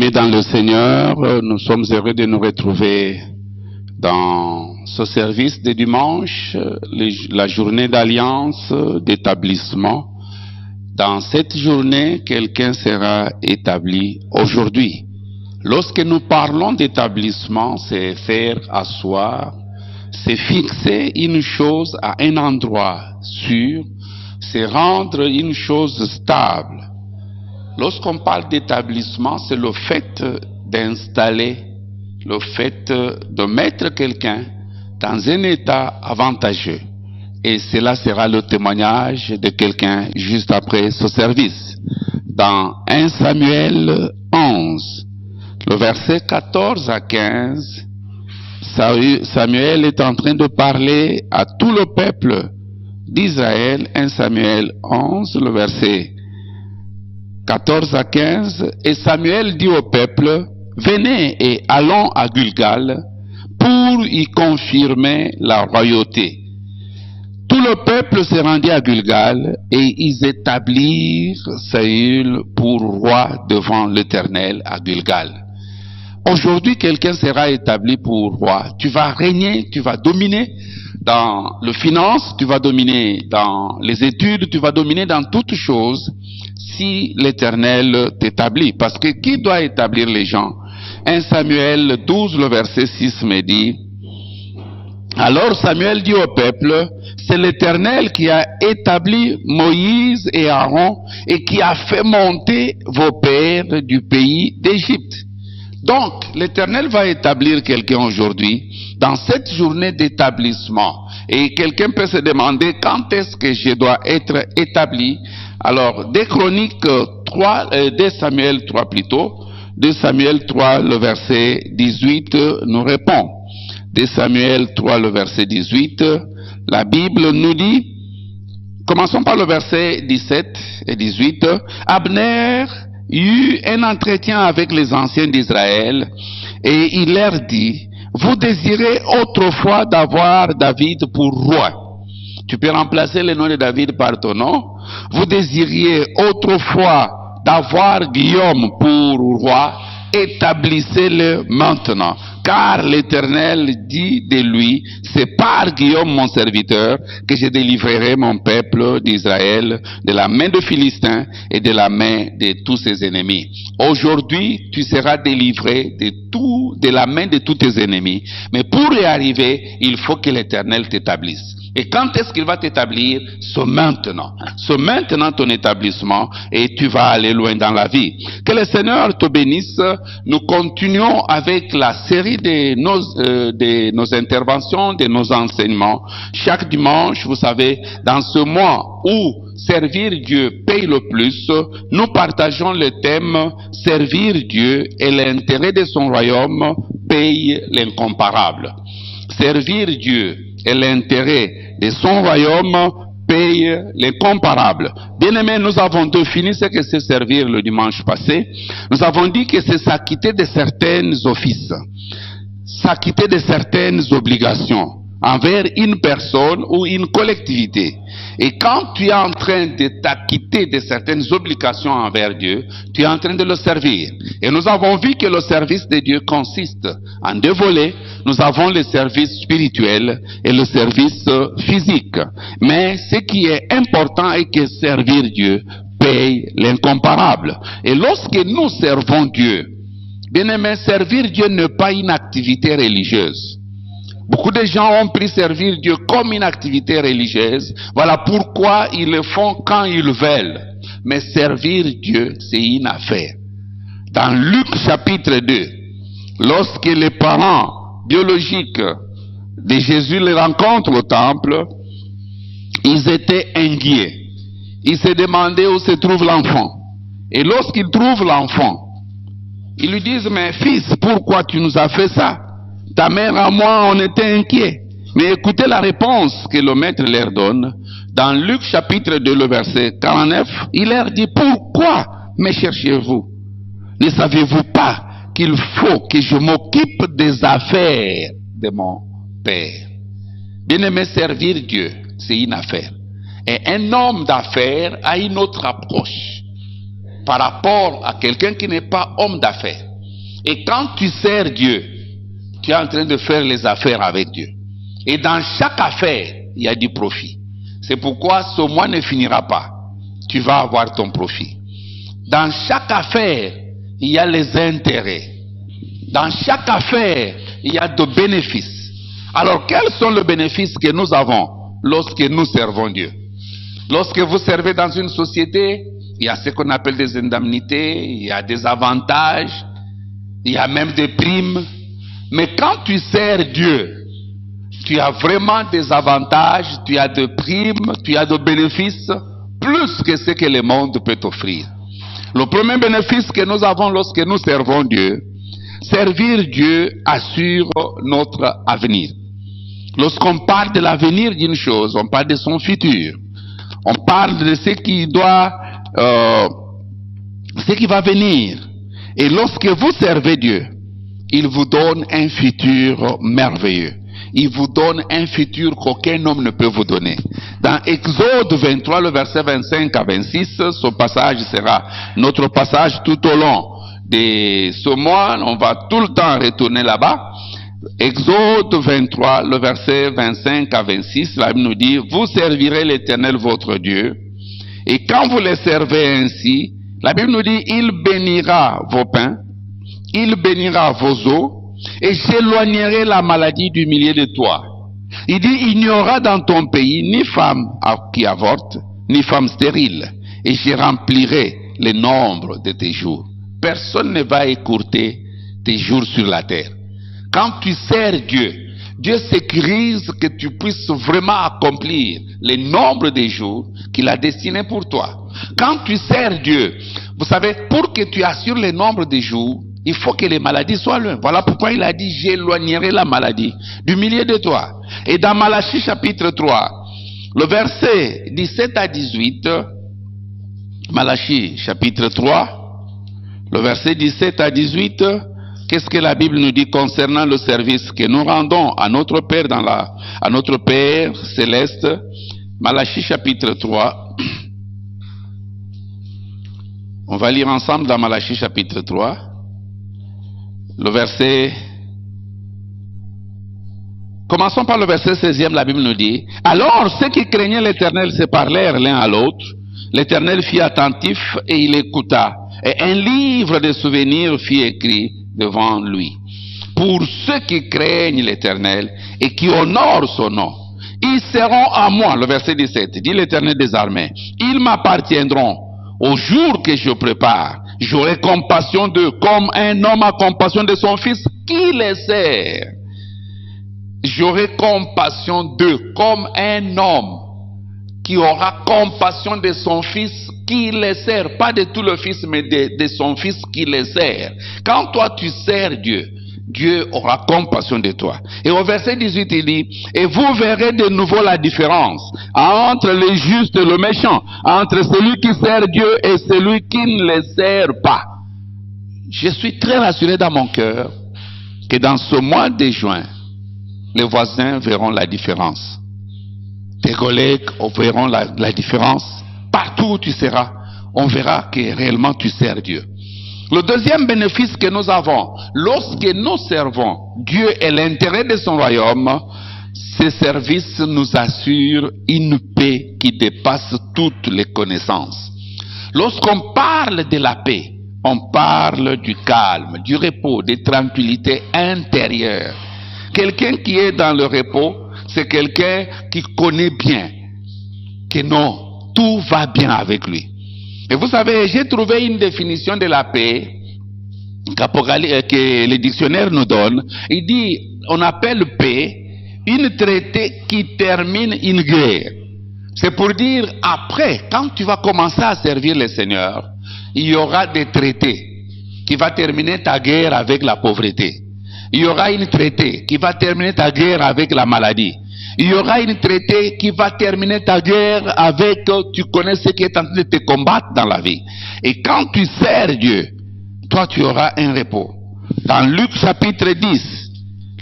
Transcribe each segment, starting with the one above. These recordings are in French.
Bien-aimés dans le Seigneur, nous sommes heureux de nous retrouver dans ce service de dimanche, la journée d'alliance, d'établissement. Dans cette journée, quelqu'un sera établi aujourd'hui. Lorsque nous parlons d'établissement, c'est faire asseoir, c'est fixer une chose à un endroit sûr, c'est rendre une chose stable. Lorsqu'on parle d'établissement, c'est le fait d'installer, le fait de mettre quelqu'un dans un état avantageux. Et cela sera le témoignage de quelqu'un juste après ce service. Dans 1 Samuel 11, le verset 14 à 15, Samuel est en train de parler à tout le peuple d'Israël. 1 Samuel 11, le verset 14 à 15, et Samuel dit au peuple, venez et allons à Gilgal pour y confirmer la royauté. Tout le peuple s'est rendu à Gilgal et ils établirent Saül pour roi devant l'Éternel à Gilgal. Aujourd'hui, quelqu'un sera établi pour roi. Tu vas régner, tu vas dominer dans le finance, tu vas dominer dans les études, tu vas dominer dans toutes choses si l'Éternel t'établit. Parce que qui doit établir les gens? 1 Samuel 12, le verset 6 me dit, alors Samuel dit au peuple, c'est l'Éternel qui a établi Moïse et Aaron et qui a fait monter vos pères du pays d'Égypte. Donc, l'Éternel va établir quelqu'un aujourd'hui dans cette journée d'établissement. Et quelqu'un peut se demander quand est-ce que je dois être établi. Alors, 2 Samuel 3 plutôt, 2 Samuel 3, le verset 18 nous répond. 2 Samuel 3, le verset 18, la Bible nous dit, commençons par le verset 17 et 18, Abner eut un entretien avec les anciens d'Israël et il leur dit, vous désirez autrefois d'avoir David pour roi. Tu peux remplacer le nom de David par ton nom. Vous désiriez autrefois d'avoir Guillaume pour roi, établissez-le maintenant. Car l'Éternel dit de lui, c'est par Guillaume mon serviteur que je délivrerai mon peuple d'Israël de la main de Philistins et de la main de tous ses ennemis. Aujourd'hui, tu seras délivré de la main de tous tes ennemis. Mais pour y arriver, il faut que l'Éternel t'établisse. Et quand est-ce qu'il va t'établir? C'est maintenant. C'est maintenant ton établissement et tu vas aller loin dans la vie. Que le Seigneur te bénisse. Nous continuons avec la série de nos interventions, de nos enseignements. Chaque dimanche, vous savez, dans ce mois où servir Dieu paye le plus, nous partageons le thème servir Dieu et l'intérêt de son royaume paye l'incomparable. Servir Dieu et l'intérêt de son royaume paye l'incomparable. Bien-aimés, nous avons défini ce que c'est servir le dimanche passé. Nous avons dit que c'est s'acquitter de certains offices, s'acquitter de certaines obligations envers une personne ou une collectivité. Et quand tu es en train de t'acquitter de certaines obligations envers Dieu, tu es en train de le servir. Et nous avons vu que le service de Dieu consiste en deux volets. Nous avons le service spirituel et le service physique. Mais ce qui est important est que servir Dieu paye l'incomparable. Et lorsque nous servons Dieu, bien aimé, servir Dieu n'est pas une activité religieuse. Beaucoup de gens ont pris servir Dieu comme une activité religieuse. Voilà pourquoi ils le font quand ils veulent. Mais servir Dieu, c'est une affaire. Dans Luc chapitre 2, lorsque les parents biologiques de Jésus les rencontrent au temple, ils étaient inquiets. Ils se demandaient où se trouve l'enfant. Et lorsqu'ils trouvent l'enfant, ils lui disent, mais fils, pourquoi tu nous as fait ça? Ta mère et moi, on était inquiets. Mais écoutez la réponse que le maître leur donne. Dans Luc chapitre 2, le verset 49, il leur dit, pourquoi me cherchez-vous? Ne savez-vous pas qu'il faut que je m'occupe des affaires de mon Père? Bien-aimé, servir Dieu, c'est une affaire. Et un homme d'affaires a une autre approche par rapport à quelqu'un qui n'est pas homme d'affaires. Et quand tu sers Dieu, tu es en train de faire les affaires avec Dieu. Et dans chaque affaire, il y a du profit. C'est pourquoi ce mois ne finira pas. Tu vas avoir ton profit. Dans chaque affaire, il y a les intérêts. Dans chaque affaire, il y a de bénéfices. Alors, quels sont les bénéfices que nous avons lorsque nous servons Dieu? Lorsque vous servez dans une société, il y a ce qu'on appelle des indemnités, il y a des avantages, il y a même des primes. Mais quand tu sers Dieu, tu as vraiment des avantages, tu as des primes, tu as des bénéfices, plus que ce que le monde peut t'offrir. Le premier bénéfice que nous avons lorsque nous servons Dieu, servir Dieu assure notre avenir. Lorsqu'on parle de l'avenir d'une chose, on parle de son futur. On parle de ce qui va venir. Et lorsque vous servez Dieu, il vous donne un futur merveilleux. Il vous donne un futur qu'aucun homme ne peut vous donner. Dans Exode 23, le verset 25 à 26, ce passage sera notre passage tout au long de ce mois. On va tout le temps retourner là-bas. Exode 23, le verset 25 à 26, la Bible nous dit, vous servirez l'Éternel votre Dieu, et quand vous le servez ainsi, la Bible nous dit, il bénira vos pains, il bénira vos eaux, et j'éloignerai la maladie du milieu de toi. Il dit, il n'y aura dans ton pays ni femme qui avorte, ni femme stérile, et je remplirai le nombre de tes jours. Personne ne va écourter tes jours sur la terre. Quand tu sers Dieu, Dieu sécurise que tu puisses vraiment accomplir le nombre de jours qu'il a destinés pour toi. Quand tu sers Dieu, vous savez, pour que tu assures le nombre de jours, il faut que les maladies soient loin. Voilà pourquoi il a dit, j'éloignerai la maladie du milieu de toi. Et dans Malachie chapitre 3, le verset 17 à 18, Malachie chapitre 3, le verset 17 à 18, qu'est-ce que la Bible nous dit concernant le service que nous rendons à notre Père à notre Père céleste? Malachie chapitre 3. On va lire ensemble dans Malachie chapitre 3. Le verset... Commençons par le verset 16e, la Bible nous dit, alors ceux qui craignaient l'Éternel se parlèrent l'un à l'autre. L'Éternel fut attentif et il écouta. Et un livre de souvenirs fut écrit devant lui. Pour ceux qui craignent l'Éternel et qui honorent son nom, ils seront à moi, le verset 17, dit l'Éternel des armées, ils m'appartiendront au jour que je prépare. J'aurai compassion d'eux comme un homme a compassion de son fils qui les sert. J'aurai compassion d'eux comme un homme qui aura compassion de son fils qui les sert. Pas de tout le fils, mais de son fils qui les sert. Quand toi tu sers Dieu, Dieu aura compassion de toi. Et au verset 18, il dit, et vous verrez de nouveau la différence entre le juste et le méchant, entre celui qui sert Dieu et celui qui ne le sert pas. Je suis très rassuré dans mon cœur que dans ce mois de juin, les voisins verront la différence. Tes collègues verront la différence. Partout où tu seras, on verra que réellement tu sers Dieu. Le deuxième bénéfice que nous avons, lorsque nous servons Dieu et l'intérêt de son royaume, ces services nous assurent une paix qui dépasse toutes les connaissances. Lorsqu'on parle de la paix, on parle du calme, du repos, de tranquillité intérieure. Quelqu'un qui est dans le repos, c'est quelqu'un qui connaît bien que non, tout va bien avec lui. Et vous savez, j'ai trouvé une définition de la paix que le dictionnaire nous donne. Il dit, on appelle paix une traité qui termine une guerre. C'est pour dire, après, quand tu vas commencer à servir le Seigneur, il y aura des traités qui vont terminer ta guerre avec la pauvreté. Il y aura une traité qui va terminer ta guerre avec la maladie. Il y aura une traité qui va terminer ta guerre avec, tu connais ce qui est en train de te combattre dans la vie. Et quand tu sers Dieu, toi tu auras un repos. Dans Luc chapitre 10,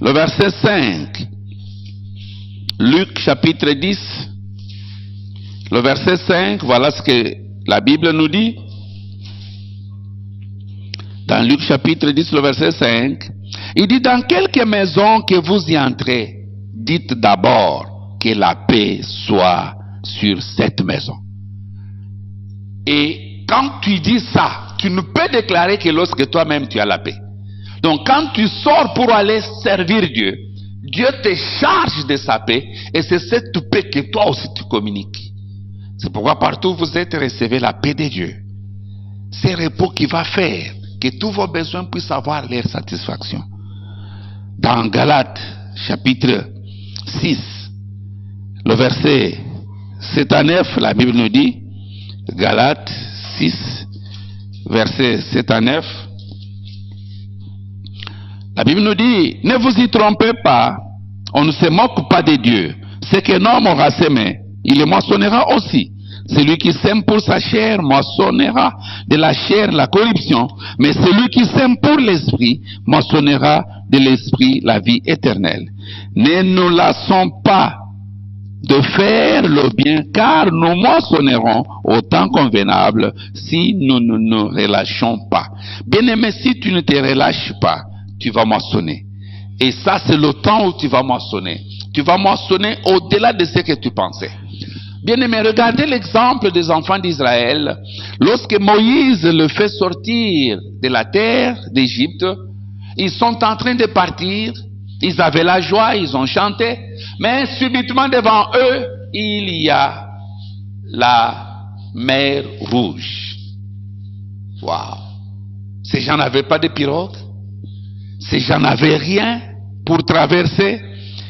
le verset 5. Luc chapitre 10, le verset 5, voilà ce que la Bible nous dit. dans Luc chapitre 10, le verset 5, il dit, dans quelque maison que vous y entrez, dites d'abord que la paix soit sur cette maison. Et quand tu dis ça, tu ne peux déclarer que lorsque toi-même tu as la paix. Donc quand tu sors pour aller servir Dieu, Dieu te charge de sa paix et c'est cette paix que toi aussi tu communiques. C'est pourquoi partout où vous êtes, recevez la paix de Dieu. C'est le repos qui va faire que tous vos besoins puissent avoir leur satisfaction. Dans Galates chapitre 6, le verset 7 à 9, la Bible nous dit, Galates 6, verset 7 à 9, la Bible nous dit, ne vous y trompez pas, on ne se moque pas de Dieu. Ce qu'un homme aura semé, il le moissonnera aussi. Celui qui sème pour sa chair moissonnera de la chair la corruption, mais celui qui sème pour l'esprit moissonnera de l'esprit la vie éternelle. Ne nous lassons pas de faire le bien, car nous moissonnerons au temps convenable si nous ne nous relâchons pas. Bien-aimé, si tu ne te relâches pas, tu vas moissonner. Et ça, c'est le temps où tu vas moissonner. Tu vas moissonner au-delà de ce que tu pensais. Bien-aimé, regardez l'exemple des enfants d'Israël. Lorsque Moïse le fait sortir de la terre d'Égypte, ils sont en train de partir. Ils avaient la joie, ils ont chanté. Mais subitement devant eux, il y a la mer Rouge. Waouh! Ces gens n'avaient pas de pirogue. Ces gens n'avaient rien pour traverser.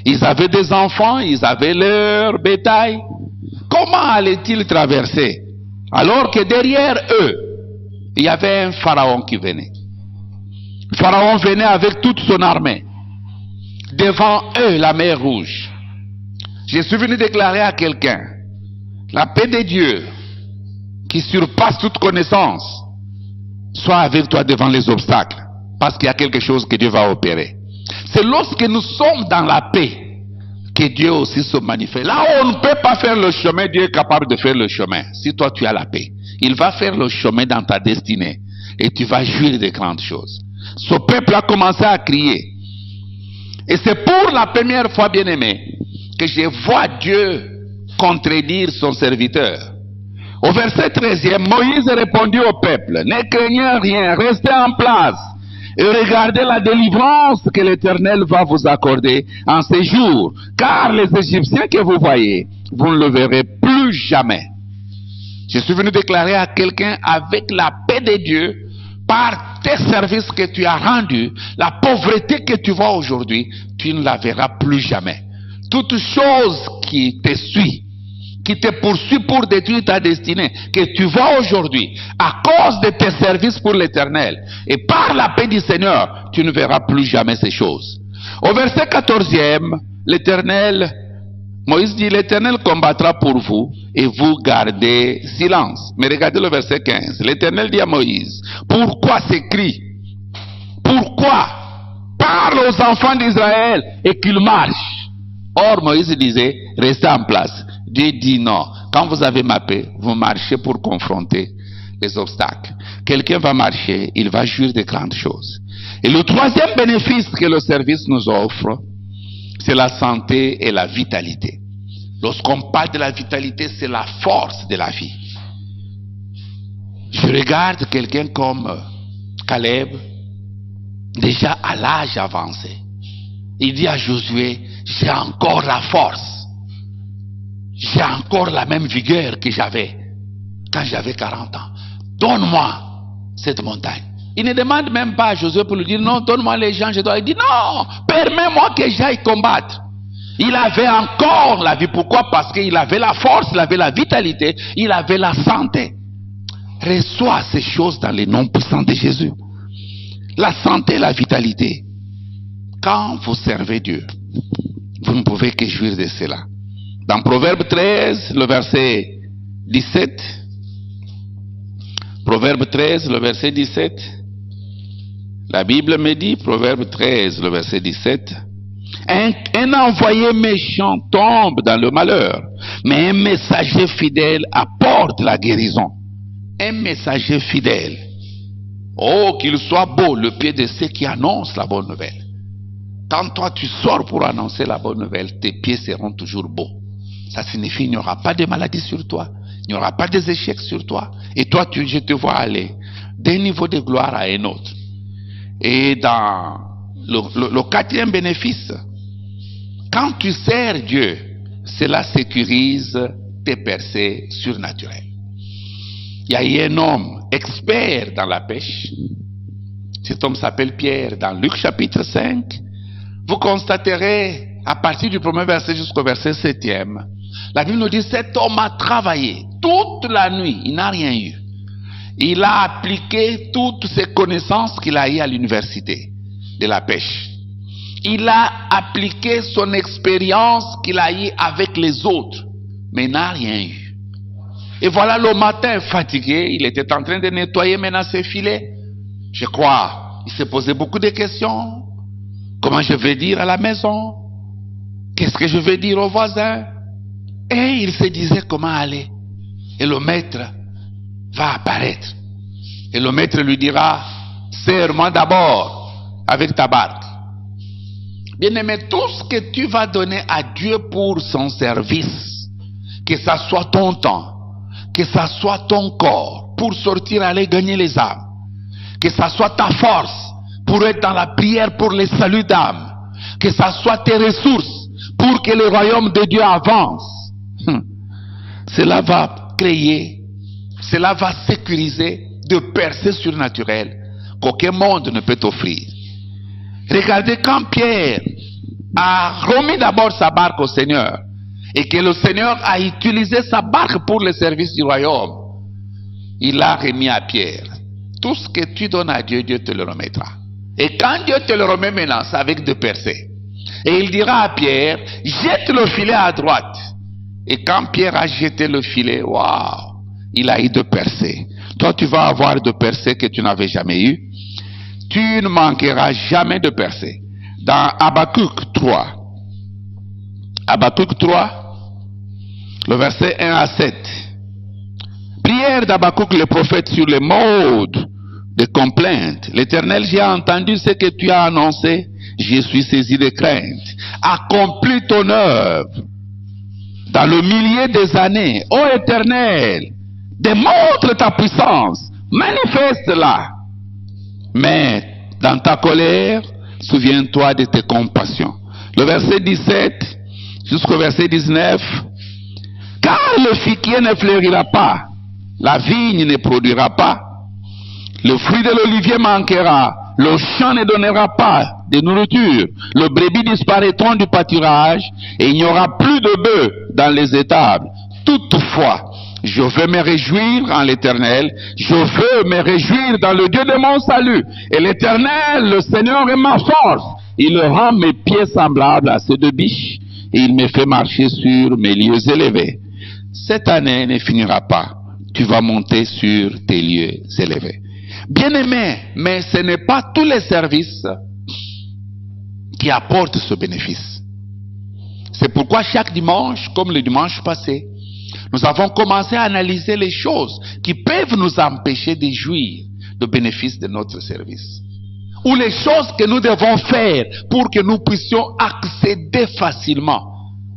Ils avaient des enfants, ils avaient leur bétail. Comment allaient-ils traverser? Alors que derrière eux, il y avait un pharaon qui venait. Le pharaon venait avec toute son armée. Devant eux, la mer Rouge. Je suis venu déclarer à quelqu'un, la paix de Dieu, qui surpasse toute connaissance, soit avec toi devant les obstacles. Parce qu'il y a quelque chose que Dieu va opérer. C'est lorsque nous sommes dans la paix que Dieu aussi se manifeste. Là où on ne peut pas faire le chemin, Dieu est capable de faire le chemin. Si toi tu as la paix, il va faire le chemin dans ta destinée. Et tu vas jouir de grandes choses. Ce peuple a commencé à crier. Et c'est pour la première fois, bien-aimé, que je vois Dieu contredire son serviteur. Au verset 13e, Moïse répondit au peuple, ne craignez rien, restez en place. Et regardez la délivrance que l'Éternel va vous accorder en ces jours. Car les Égyptiens que vous voyez, vous ne le verrez plus jamais. Je suis venu déclarer à quelqu'un, avec la paix de Dieu, par tes services que tu as rendus, la pauvreté que tu vois aujourd'hui, tu ne la verras plus jamais. Toute chose qui te suit, qui te poursuit pour détruire ta destinée, que tu vois aujourd'hui, à cause de tes services pour l'Éternel, et par la paix du Seigneur, tu ne verras plus jamais ces choses. Au verset 14e, l'Éternel, Moïse dit, l'Éternel combattra pour vous, et vous gardez silence. Mais regardez le verset 15, l'Éternel dit à Moïse, pourquoi ces cris? Pourquoi? Parle aux enfants d'Israël, et qu'ils marchent. Or, Moïse disait, restez en place. Dieu dit non. Quand vous avez ma paix, vous marchez pour confronter les obstacles. Quelqu'un va marcher, il va jouir de grandes choses. Et le troisième bénéfice que le service nous offre, c'est la santé et la vitalité. Lorsqu'on parle de la vitalité, c'est la force de la vie. Je regarde quelqu'un comme Caleb, déjà à l'âge avancé. Il dit à Josué, j'ai encore la force. J'ai encore la même vigueur que j'avais quand j'avais 40 ans. Donne-moi cette montagne. Il ne demande même pas à Josué pour lui dire non, donne-moi les gens, je dois. Il dit non, permets-moi que j'aille combattre. Il avait encore la vie. Pourquoi? Parce qu'il avait la force, il avait la vitalité, il avait la santé. Reçois ces choses dans les noms puissants de Jésus. La santé, la vitalité. Quand vous servez Dieu, vous ne pouvez que jouir de cela. Dans Proverbe 13, le verset 17. Proverbe 13, le verset 17. La Bible me dit, Proverbe 13, le verset 17. Un envoyé méchant tombe dans le malheur, mais un messager fidèle apporte la guérison. Un messager fidèle. Oh, qu'il soit beau le pied de ceux qui annoncent la bonne nouvelle. Quand toi tu sors pour annoncer la bonne nouvelle, tes pieds seront toujours beaux. Ça signifie qu'il n'y aura pas de maladie sur toi, il n'y aura pas des échecs sur toi. Et toi, je te vois aller d'un niveau de gloire à un autre. Et dans le quatrième bénéfice, quand tu sers Dieu, cela sécurise tes percées surnaturelles. Il y a eu un homme expert dans la pêche. Cet homme s'appelle Pierre. Dans Luc chapitre 5, vous constaterez, à partir du premier verset jusqu'au verset 7e, la Bible nous dit, cet homme a travaillé toute la nuit, il n'a rien eu. Il a appliqué toutes ses connaissances qu'il a eues à l'université de la pêche. Il a appliqué son expérience qu'il a eue avec les autres, mais il n'a rien eu. Et voilà, le matin, fatigué, il était en train de nettoyer maintenant ses filets. Je crois, il s'est posé beaucoup de questions. Comment je vais dire à la maison? Qu'est-ce que je vais dire aux voisins? Et il se disait comment aller. Et le maître va apparaître. Et le maître lui dira, sers-moi d'abord avec ta barque. Bien-aimé, tout ce que tu vas donner à Dieu pour son service, que ça soit ton temps, que ça soit ton corps, pour sortir aller gagner les âmes, que ça soit ta force, pour être dans la prière pour les saluts d'âmes, que ça soit tes ressources, pour que le royaume de Dieu avance. Cela va créer, cela va sécuriser de percées surnaturelles qu'aucun monde ne peut offrir. Regardez, quand Pierre a remis d'abord sa barque au Seigneur et que le Seigneur a utilisé sa barque pour le service du royaume, il a remis à Pierre. Tout ce que tu donnes à Dieu, Dieu te le remettra. Et quand Dieu te le remet maintenant, c'est avec de percées. Et il dira à Pierre, jette le filet à droite. Et quand Pierre a jeté le filet, waouh, il a eu de percées. Toi, tu vas avoir de percées que tu n'avais jamais eues. Tu ne manqueras jamais de percées. Dans Habakkuk 3, Habakkuk 3, le verset 1 à 7. Prière d'Habakkuk le prophète sur les modes de complainte. L'Éternel, j'ai entendu ce que tu as annoncé. Je suis saisi de crainte. Accomplis ton œuvre dans le milieu des années. Ô Éternel, démontre ta puissance. Manifeste-la. Mais dans ta colère, souviens-toi de tes compassions. Le verset 17 jusqu'au verset 19. Car le figuier ne fleurira pas, la vigne ne produira pas, le fruit de l'olivier manquera, le champ ne donnera pas de nourriture, le brebis disparaîtront du pâturage, et il n'y aura plus de bœufs dans les étables. Toutefois, je veux me réjouir en l'Éternel, je veux me réjouir dans le Dieu de mon salut. Et l'Éternel, le Seigneur est ma force. Il rend mes pieds semblables à ceux de biche, et il me fait marcher sur mes lieux élevés. Cette année ne finira pas. Tu vas monter sur tes lieux élevés. Bien-aimé, mais ce n'est pas tous les services qui apportent ce bénéfice. C'est pourquoi chaque dimanche, comme le dimanche passé, nous avons commencé à analyser les choses qui peuvent nous empêcher de jouir du bénéfice de notre service. Ou les choses que nous devons faire pour que nous puissions accéder facilement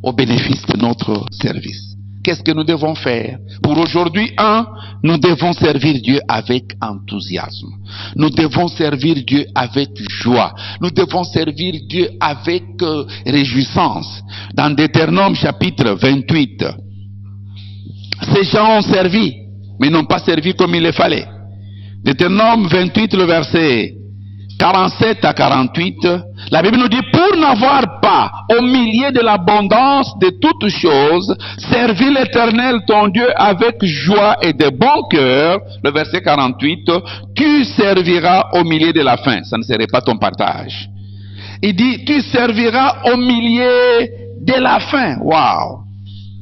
au bénéfice de notre service. Qu'est-ce que nous devons faire? Pour aujourd'hui, nous devons servir Dieu avec enthousiasme. Nous devons servir Dieu avec joie. Nous devons servir Dieu avec réjouissance. Dans Deutéronome chapitre 28, ces gens ont servi, mais n'ont pas servi comme il le fallait. Deutéronome 28, le verset 47 à 48, la Bible nous dit, pour n'avoir pas, au milieu de l'abondance de toutes choses, servi l'Éternel ton Dieu avec joie et de bon cœur, le verset 48, tu serviras au milieu de la faim. Ça ne serait pas ton partage. Il dit, tu serviras au milieu de la faim. Waouh!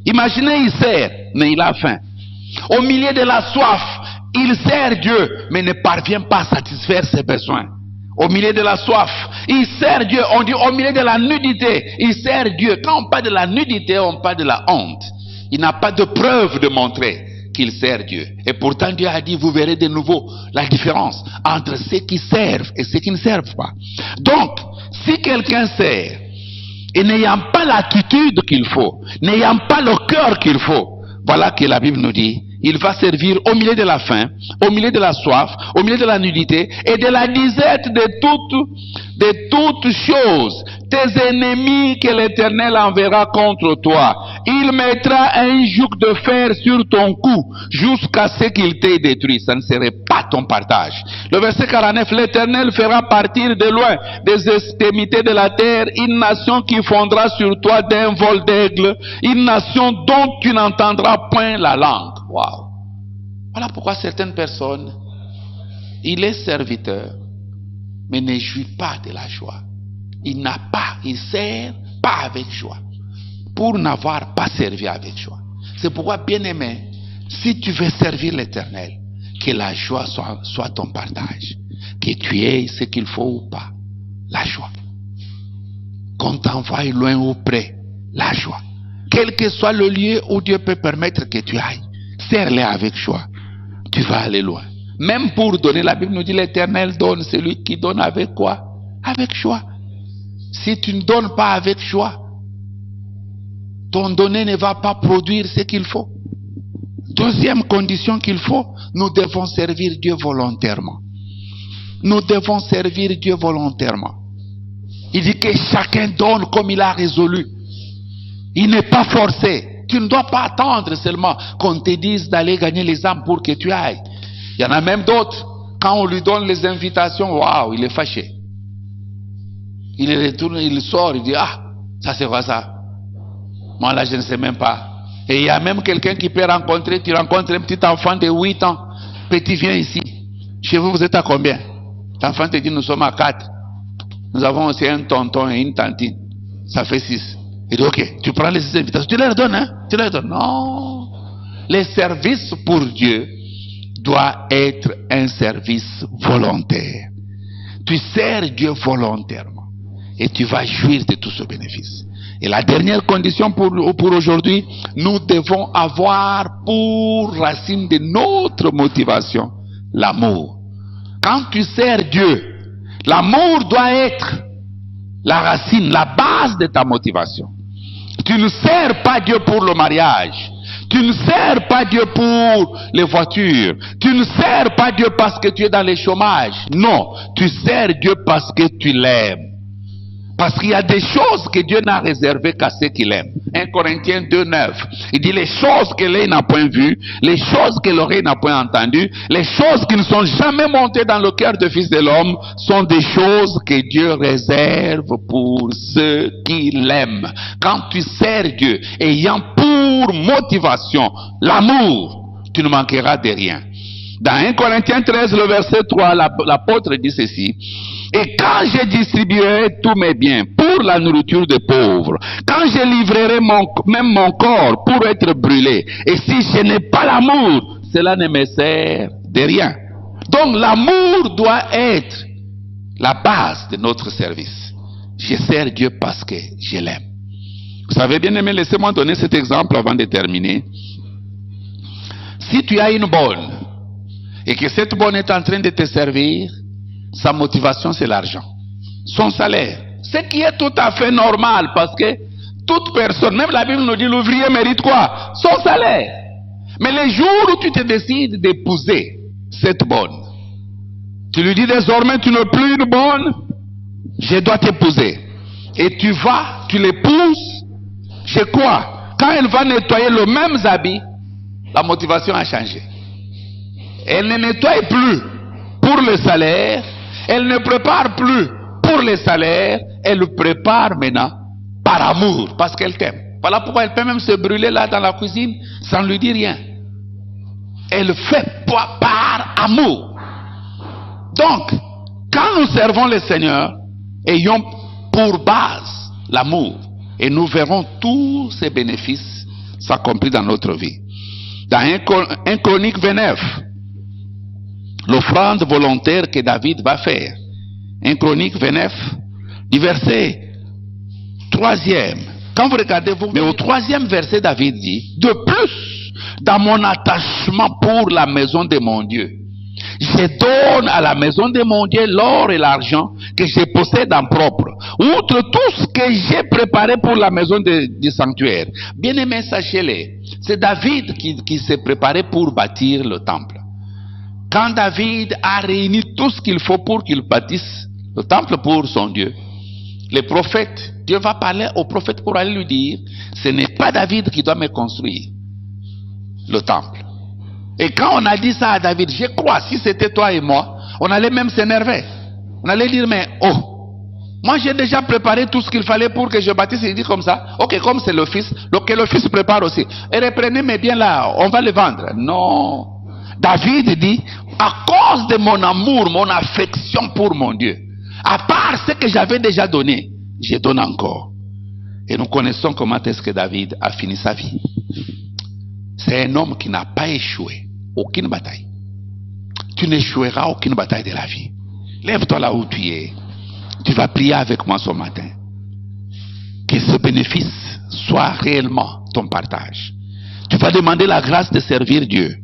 Imaginez, il sert, mais il a faim. Au milieu de la soif, il sert Dieu, mais ne parvient pas à satisfaire ses besoins. Au milieu de la soif, il sert Dieu. On dit au milieu de la nudité, il sert Dieu. Quand on parle de la nudité, on parle de la honte. Il n'a pas de preuve de montrer qu'il sert Dieu. Et pourtant Dieu a dit, vous verrez de nouveau la différence entre ceux qui servent et ceux qui ne servent pas. Donc, si quelqu'un sert, et n'ayant pas l'attitude qu'il faut, n'ayant pas le cœur qu'il faut, voilà que la Bible nous dit, il va servir au milieu de la faim, au milieu de la soif, au milieu de la nudité et de la disette de toutes choses. Tes ennemis que l'Éternel enverra contre toi. Il mettra un joug de fer sur ton cou jusqu'à ce qu'il t'ait détruit. Ça ne serait pas ton partage. Le verset 49, l'Éternel fera partir de loin des extrémités de la terre une nation qui fondra sur toi d'un vol d'aigle, une nation dont tu n'entendras point la langue. Wow. Voilà pourquoi certaines personnes, il est serviteur, mais ne jouit pas de la joie. Il sert pas avec joie, pour n'avoir pas servi avec joie. C'est pourquoi, bien-aimé, si tu veux servir l'Éternel, que la joie soit ton partage, que tu aies ce qu'il faut ou pas, la joie. Qu'on t'envoie loin ou près, la joie. Quel que soit le lieu où Dieu peut permettre que tu ailles, serre-les avec joie. Tu vas aller loin. Même pour donner, la Bible nous dit l'Éternel donne, celui qui donne avec quoi? Avec joie. Si tu ne donnes pas avec joie, ton donné ne va pas produire ce qu'il faut. Deuxième condition qu'il faut, nous devons servir Dieu volontairement. Nous devons servir Dieu volontairement. Il dit que chacun donne comme il a résolu. Il n'est pas forcé. Tu ne dois pas attendre seulement qu'on te dise d'aller gagner les âmes pour que tu ailles. Il y en a même d'autres, quand on lui donne les invitations, waouh, il est fâché. Il retourne, il sort, il dit, ah, ça c'est quoi ça? Moi là, je ne sais même pas. Et il y a même quelqu'un qui peut rencontrer, tu rencontres un petit enfant de 8 ans, petit, viens ici. Chez vous, vous êtes à combien? L'enfant te dit, nous sommes à 4. Nous avons aussi un tonton et une tantine. Ça fait 6. Il dit, ok, tu prends les 6 invitations, tu leur donnes, hein? Tu leur donnes. Non. Le service pour Dieu doit être un service volontaire. Tu sers Dieu volontairement. Et tu vas jouir de tout ce bénéfice. Et la dernière condition pour aujourd'hui, nous devons avoir pour racine de notre motivation l'amour. Quand tu sers Dieu, l'amour doit être la racine, la base de ta motivation. Tu ne sers pas Dieu pour le mariage. Tu ne sers pas Dieu pour les voitures. Tu ne sers pas Dieu parce que tu es dans le chômage. Non, tu sers Dieu parce que tu l'aimes. Parce qu'il y a des choses que Dieu n'a réservées qu'à ceux qu'il aime. 1 Corinthiens 2,9. Il dit les choses que l'œil n'a point vues, les choses que l'oreille n'a point entendues, les choses qui ne sont jamais montées dans le cœur du Fils de l'homme sont des choses que Dieu réserve pour ceux qui l'aiment. Quand tu sers Dieu, ayant pour motivation l'amour, tu ne manqueras de rien. Dans 1 Corinthiens 13, le verset 3, l'apôtre dit ceci. Et quand je distribuerai tous mes biens pour la nourriture des pauvres, quand je livrerai même mon corps pour être brûlé, et si je n'ai pas l'amour, cela ne me sert de rien. Donc l'amour doit être la base de notre service. Je sers Dieu parce que je l'aime. Vous savez, bien aimé, laissez-moi donner cet exemple avant de terminer. Si tu as une bonne, et que cette bonne est en train de te servir, sa motivation c'est l'argent, son salaire, ce qui est tout à fait normal parce que toute personne, même la Bible nous dit l'ouvrier mérite quoi? Son salaire. Mais les jours où tu te décides d'épouser cette bonne, tu lui dis désormais tu n'es plus une bonne, je dois t'épouser. Et tu vas, tu l'épouses, c'est quoi? Quand elle va nettoyer les mêmes habits, la motivation a changé. Elle ne nettoie plus pour le salaire, elle ne prépare plus pour le salaire, elle prépare maintenant par amour, parce qu'elle t'aime. Voilà pourquoi elle peut même se brûler là dans la cuisine sans lui dire rien. Elle fait par amour. Donc, quand nous servons le Seigneur, ayons pour base l'amour, et nous verrons tous ces bénéfices s'accomplir dans notre vie. Dans 1 Chronique 29, l'offrande volontaire que David va faire. 1 Chronique 29, du verset 3e. Quand vous regardez, mais au 3e verset, David dit, de plus, dans mon attachement pour la maison de mon Dieu, je donne à la maison de mon Dieu l'or et l'argent que je possède en propre, outre tout ce que j'ai préparé pour la maison du sanctuaire. Bien-aimés, sachez-le, c'est David qui s'est préparé pour bâtir le temple. Quand David a réuni tout ce qu'il faut pour qu'il bâtisse le temple pour son Dieu, les prophètes, Dieu va parler aux prophètes pour aller lui dire, ce n'est pas David qui doit me construire le temple. Et quand on a dit ça à David, je crois, si c'était toi et moi, on allait même s'énerver. On allait dire, mais oh, moi j'ai déjà préparé tout ce qu'il fallait pour que je bâtisse. Il dit comme ça, ok, comme c'est le fils, que le fils prépare aussi. Et reprenez mes biens là, on va les vendre. Non. David dit, à cause de mon amour, mon affection pour mon Dieu, à part ce que j'avais déjà donné, je donne encore. Et nous connaissons comment est-ce que David a fini sa vie. C'est un homme qui n'a pas échoué aucune bataille. Tu n'échoueras aucune bataille de la vie. Lève-toi là où tu es. Tu vas prier avec moi ce matin. Que ce bénéfice soit réellement ton partage. Tu vas demander la grâce de servir Dieu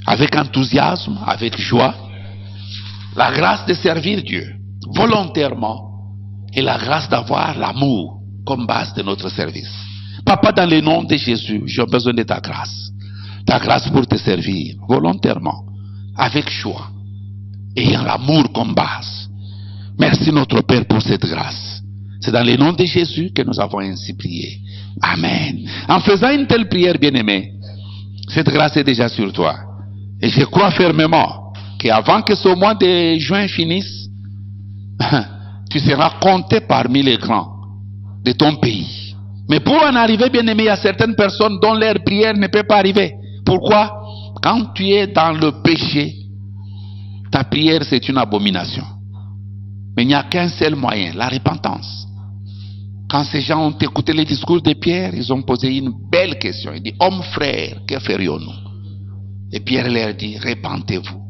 avec enthousiasme, avec joie. La grâce de servir Dieu volontairement et la grâce d'avoir l'amour comme base de notre service. Papa, dans le nom de Jésus, j'ai besoin de ta grâce. Ta grâce pour te servir volontairement, avec joie, ayant l'amour comme base. Merci notre Père pour cette grâce. C'est dans le nom de Jésus que nous avons ainsi prié. Amen. En faisant une telle prière, bien-aimé, cette grâce est déjà sur toi. Et je crois fermement qu'avant que ce mois de juin finisse, tu seras compté parmi les grands de ton pays. Mais pour en arriver, bien-aimé, il y a certaines personnes dont leur prière ne peut pas arriver. Pourquoi? Quand tu es dans le péché, ta prière c'est une abomination. Mais il n'y a qu'un seul moyen, la repentance. Quand ces gens ont écouté les discours de Pierre, ils ont posé une belle question. Ils disent, hommes frères, que ferions-nous? Et Pierre leur dit, repentez-vous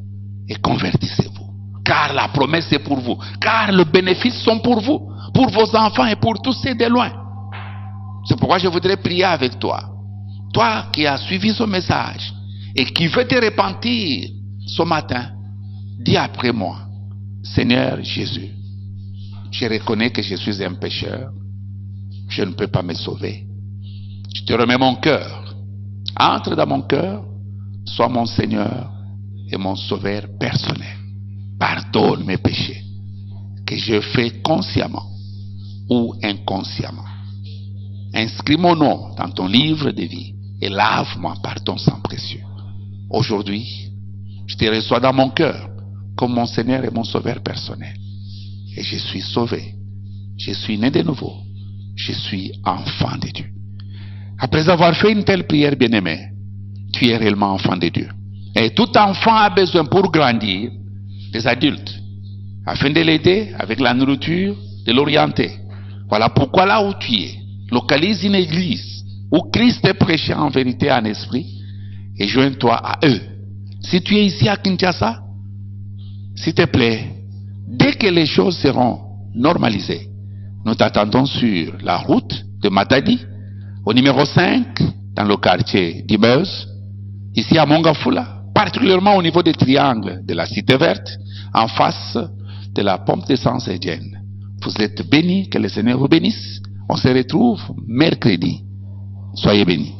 et convertissez-vous. Car la promesse est pour vous. Car les bénéfices sont pour vous, pour vos enfants et pour tous ceux de loin. C'est pourquoi je voudrais prier avec toi. Toi qui as suivi ce message et qui veux te repentir ce matin, dis après moi, Seigneur Jésus, je reconnais que je suis un pécheur. Je ne peux pas me sauver. Je te remets mon cœur. Entre dans mon cœur, sois mon Seigneur et mon Sauveur personnel. Pardonne mes péchés que je fais consciemment ou inconsciemment. Inscris mon nom dans ton livre de vie et lave-moi par ton sang précieux. Aujourd'hui, je te reçois dans mon cœur comme mon Seigneur et mon Sauveur personnel. Et je suis sauvé. Je suis né de nouveau. Je suis enfant de Dieu. Après avoir fait une telle prière, bien-aimé, tu es réellement enfant de Dieu. Et tout enfant a besoin pour grandir des adultes, afin de l'aider avec la nourriture, de l'orienter. Voilà pourquoi là où tu es, localise une église où Christ est prêché en vérité et en esprit et joins-toi à eux. Si tu es ici à Kinshasa, s'il te plaît, dès que les choses seront normalisées, nous t'attendons sur la route de Matadi, au numéro 5, dans le quartier d'Ibeuz, ici à Mongafula, particulièrement au niveau des triangles de la Cité Verte, en face de la pompe d'essence indienne. Vous êtes bénis, que le Seigneur vous bénisse. On se retrouve mercredi. Soyez bénis.